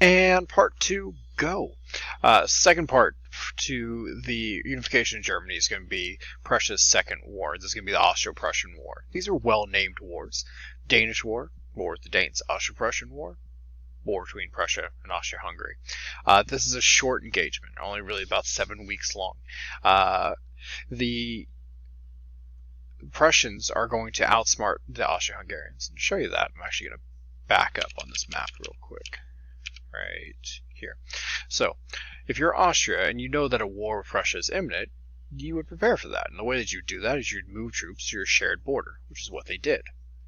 And part two, go. Second part to the unification of Germany is going to be Prussia's second war. This is going to be the Austro-Prussian War. These are well-named wars. Danish War, War with the Danes. Austro-Prussian War, war between Prussia and Austria-Hungary. This is a short engagement, only really about 7 weeks long. The Prussians are going to outsmart the Austro-Hungarians. To show you that, I'm actually going to back up on this map real quick. Right here. So, if you're Austria and you know that a war with Prussia is imminent, you would prepare for that. And the way that you would do that is you'd move troops to your shared border, which is what they did.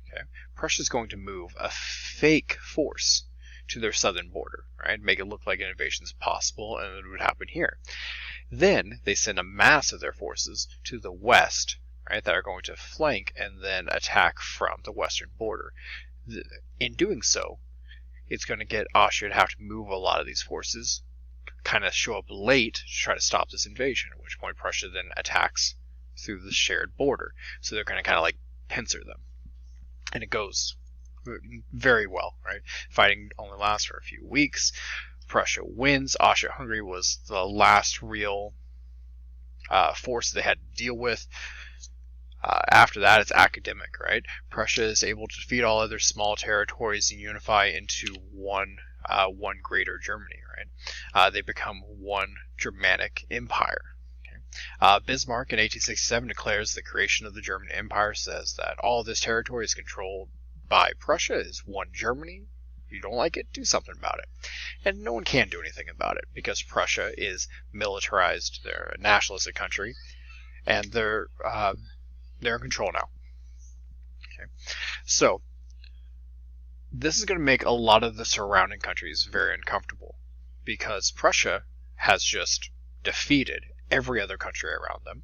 Okay? Prussia is going to move a fake force to their southern border, right? Make it look like an invasion is possible, and it would happen here. Then they send a mass of their forces to the west, right? That are going to flank and then attack from the western border. In doing so, it's going to get Austria to have to move a lot of these forces, kind of show up late to try to stop this invasion, at which point Prussia then attacks through the shared border. So they're going to kind of like pincer them. And it goes very well, right? Fighting only lasts for a few weeks. Prussia wins. Austria-Hungary was the last real force they had to deal with. After that, it's academic, right? Prussia is able to defeat all other small territories and unify into one greater Germany, right? They become one Germanic empire. Okay? Bismarck in 1867 declares the creation of the German Empire, says that all this territory is controlled by Prussia, is one Germany. If you don't like it, do something about it. And no one can do anything about it because Prussia is militarized. They're a nationalistic country, and they're in control now. Okay. So, this is going to make a lot of the surrounding countries very uncomfortable because Prussia has just defeated every other country around them.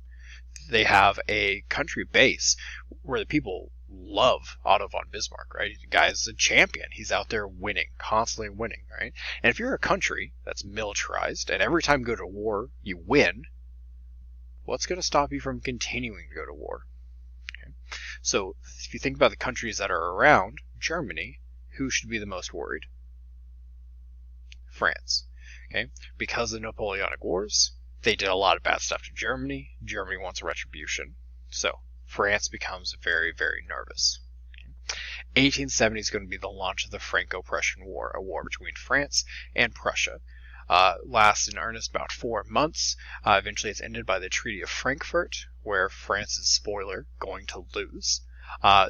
They have a country base where the people love Otto von Bismarck, right? The guy's a champion. He's out there winning, constantly winning, right? And if you're a country that's militarized and every time you go to war you win, what's going to stop you from continuing to go to war? So, if you think about the countries that are around Germany, who should be the most worried? France. Okay? Because of the Napoleonic Wars, they did a lot of bad stuff to Germany. Germany wants retribution. So, France becomes very, very nervous. 1870 is going to be the launch of the Franco-Prussian War, a war between France and Prussia. Lasts in earnest about 4 months. Eventually it's ended by the Treaty of Frankfurt, where France is, spoiler, going to lose.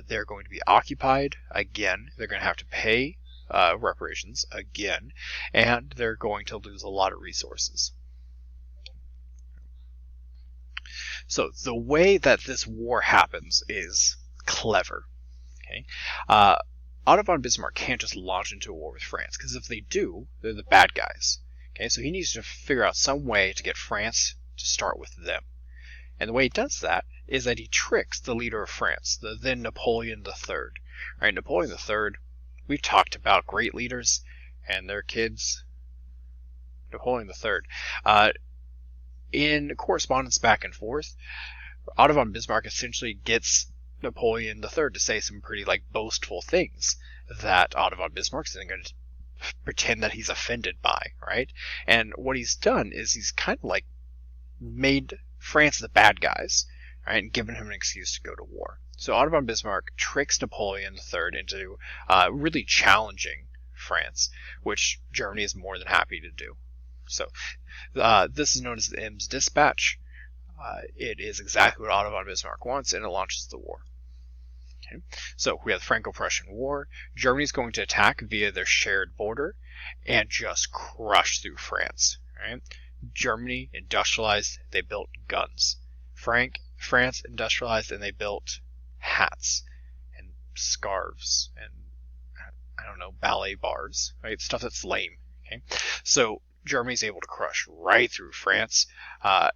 They're going to be occupied again. They're going to have to pay reparations again. And they're going to lose a lot of resources. So the way that this war happens is clever. Okay? Otto von Bismarck can't just launch into a war with France, because if they do, they're the bad guys. Okay, so he needs to figure out some way to get France to start with them. And the way he does that is that he tricks the leader of France, the then Napoleon III. Right, Napoleon III, we've talked about great leaders and their kids. Napoleon III. In correspondence back and forth, Otto von Bismarck essentially gets Napoleon III to say some pretty boastful things that Otto von Bismarck's then going to pretend that he's offended by, right? And what he's done is he's kind of made France the bad guys, right, and given him an excuse to go to war. So Otto von Bismarck tricks Napoleon III into really challenging France, which Germany is more than happy to do. So this is known as the Ems Dispatch. It is exactly what Otto von Bismarck wants, and it launches the war. Okay. So we have the Franco-Prussian War. Germany's going to attack via their shared border and just crush through France. Right? Germany industrialized, they built guns. France industrialized, and they built hats and scarves and, ballet bars, right? Stuff that's lame. Okay? So Germany's able to crush right through France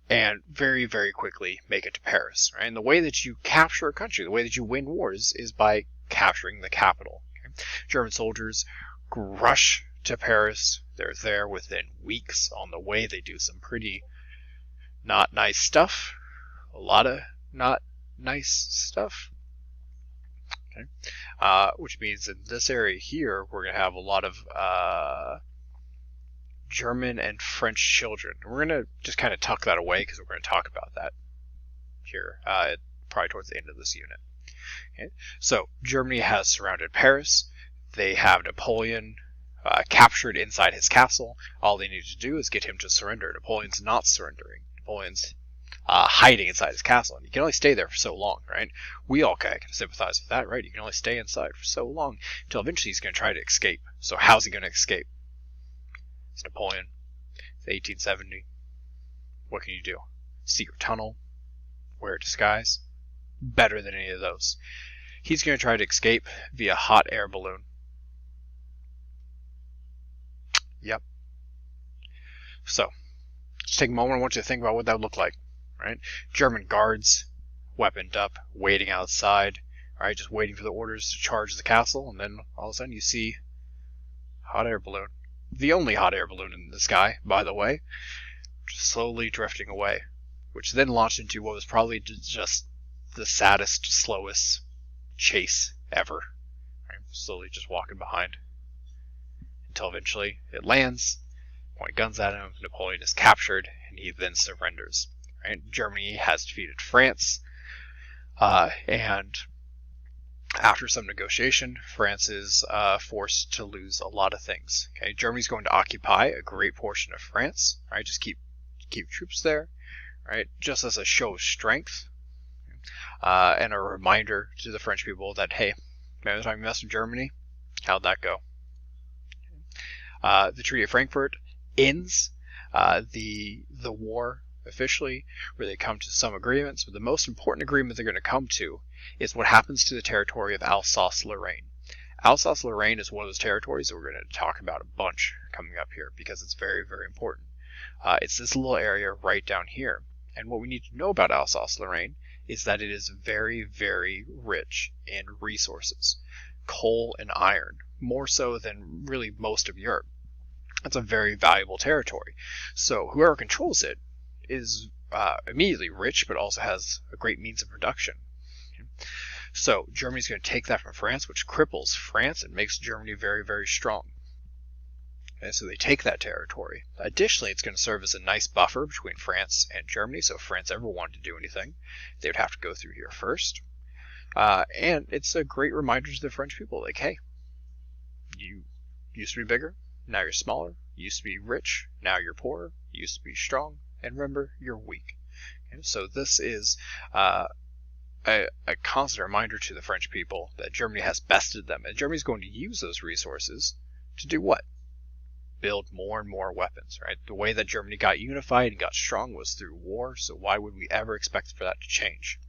and very, very quickly make it to Paris. Right? And the way that you capture a country, the way that you win wars, is by capturing the capital. Okay? German soldiers rush to Paris. They're there within weeks. On the way, they do some pretty not nice stuff. A lot of not nice stuff. Okay? Which means in this area here, we're going to have a lot of German and French children. We're going to just kind of tuck that away because we're going to talk about that here probably towards the end of this unit. Okay? So Germany has surrounded Paris. They have Napoleon captured inside his castle. All they need to do is get him to surrender. Napoleon's not surrendering. Napoleon's hiding inside his castle, and you can only stay there for so long, right? We all can sympathize with that, right? You can only stay inside for so long until eventually he's going to try to escape. So how's he going to escape? It's Napoleon. It's 1870. What can you do? Secret tunnel? Wear a disguise? Better than any of those. He's going to try to escape via hot air balloon. Yep. So, just take a moment. I want you to think about what that would look like. Right? German guards, weaponed up, waiting outside. Right? Just waiting for the orders to charge the castle, and then all of a sudden you see hot air balloon. The only hot air balloon in the sky, by the way, just slowly drifting away, which then launched into what was probably just the saddest, slowest chase ever. Right? Slowly just walking behind until eventually it lands, point guns at him, Napoleon is captured, and he then surrenders. Right? Germany has defeated France, and after some negotiation, France is forced to lose a lot of things. Okay, Germany's going to occupy a great portion of France. Right, just keep troops there. Right, just as a show of strength, and a reminder to the French people that, hey, remember the time you messed with Germany? How'd that go? The Treaty of Frankfurt ends the war officially, where they come to some agreements, but the most important agreement they're going to come to is what happens to the territory of Alsace-Lorraine. Alsace-Lorraine is one of those territories that we're going to talk about a bunch coming up here because it's very, very important. It's this little area right down here. And what we need to know about Alsace-Lorraine is that it is very, very rich in resources. Coal and iron, more so than really most of Europe. It's a very valuable territory. So whoever controls it is immediately rich, but also has a great means of production. So Germany's going to take that from France, which cripples France and makes Germany very, very strong. Okay, so they take that territory. Additionally, it's going to serve as a nice buffer between France and Germany, so if France ever wanted to do anything, they would have to go through here first. And it's a great reminder to the French people, like, hey, you used to be bigger, now you're smaller. You used to be rich, now you're poorer. You used to be strong, and remember, you're weak. Okay, so this is a constant reminder to the French people that Germany has bested them, and Germany's going to use those resources to do what? Build more and more weapons, right? The way that Germany got unified and got strong was through war, so why would we ever expect for that to change?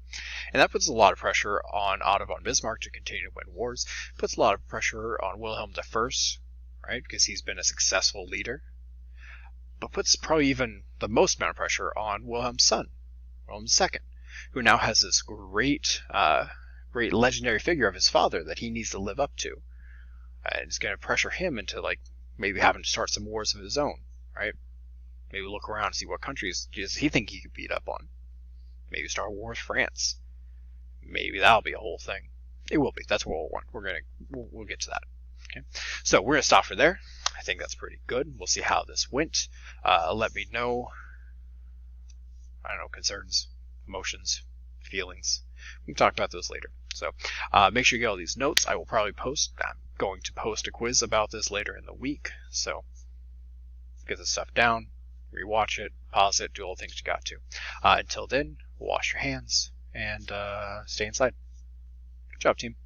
And that puts a lot of pressure on Otto von Bismarck to continue to win wars, puts a lot of pressure on Wilhelm I, right, because he's been a successful leader, but puts probably even the most amount of pressure on Wilhelm's son, Wilhelm II, who now has this great legendary figure of his father that he needs to live up to. And it's going to pressure him into, like, maybe having to start some wars of his own, right? Maybe look around and see what countries does he think he could beat up on. Maybe start a war with France. Maybe that'll be a whole thing. It will be. That's World War I. We'll get to that. Okay. So we're gonna stop for there. I think that's pretty good. We'll see how this went. Let me know. I don't know, concerns, emotions, feelings. We can talk about those later. So make sure you get all these notes. I will probably post. I'm going to post a quiz about this later in the week. So get this stuff down, rewatch it, pause it, do all the things you got to. Until then, wash your hands and stay inside. Good job, team.